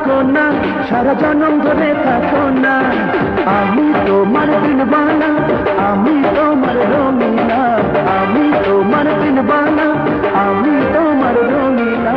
থাকো না, সারা জনম ধরে থাকো না। আমি তোমার দিলবানা, আমি তোমার রঙিনা, আমি তোমার দিলবানা, আমি তোমার রঙিনা।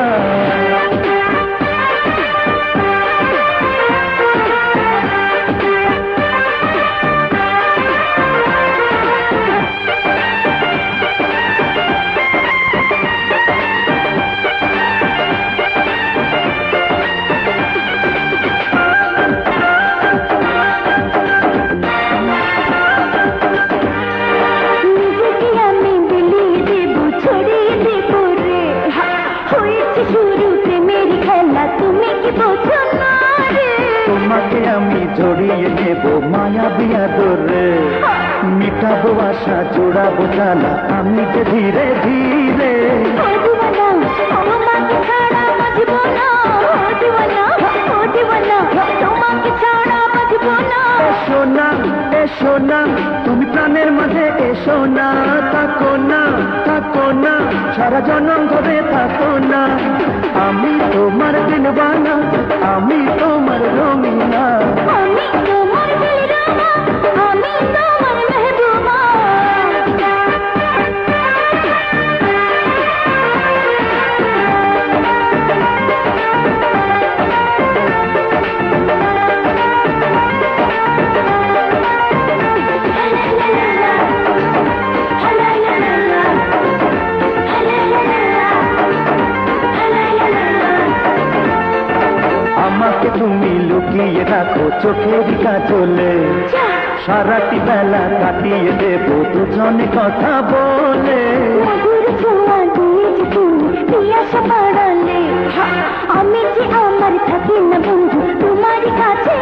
তোমাকে আমি জড়িয়ে নেব মায়াবী আদরে, মিটাবো আশা জোড়াবো জ্বালা আমি যে ধীরে ধীরে। এসো না, এসো না, তুমি প্রাণের মাঝে এসো না। থাকো না, থাকো না, সারা জনম ধরে থাকো না। আমি তোমার দিলবানা, আমি তোমার রঙিনা, আমি তোমার দিলবানা, আমি তোমার মেহবুবা। আমাকে তুমি লুকিয়ে রাখো চোখের কাজলে, সারাটি বেলা কাটিয়ে দেব দুজনে কথা বলে। আমি যে আমার থাকি না বন্ধু তোমার কাছে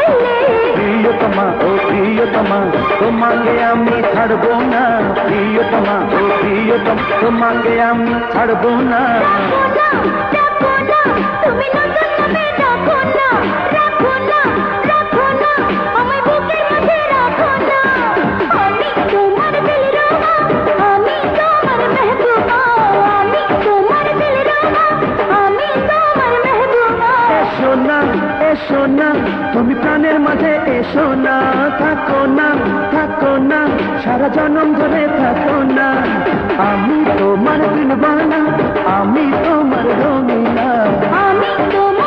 এলে। প্রিয়তমা ও প্রিয়তমা, তোমাকে আমি ছাড়বো না। প্রিয়তমা ও প্রিয়তম, তোমাকে আমি ছাড়বো না। তুমি নতুন নামে ডাকো না, রাখো না, রাখো না, আমার বুকের মধ্যে রাখো না। আমি তোমার দিলরুবা, আমি তোমার মেহবুবা, আমি তোমার দিলরুবা, আমি তোমার মেহবুবা। এসো না, এসো না, তুমি প্রাণের মাঝে এসো না। থাকো না, থাকো না, সারা জনম ধরে থাকো না। আমি তোমার দিলবানা, আমি তোমার রঙিনা, আমি তোমার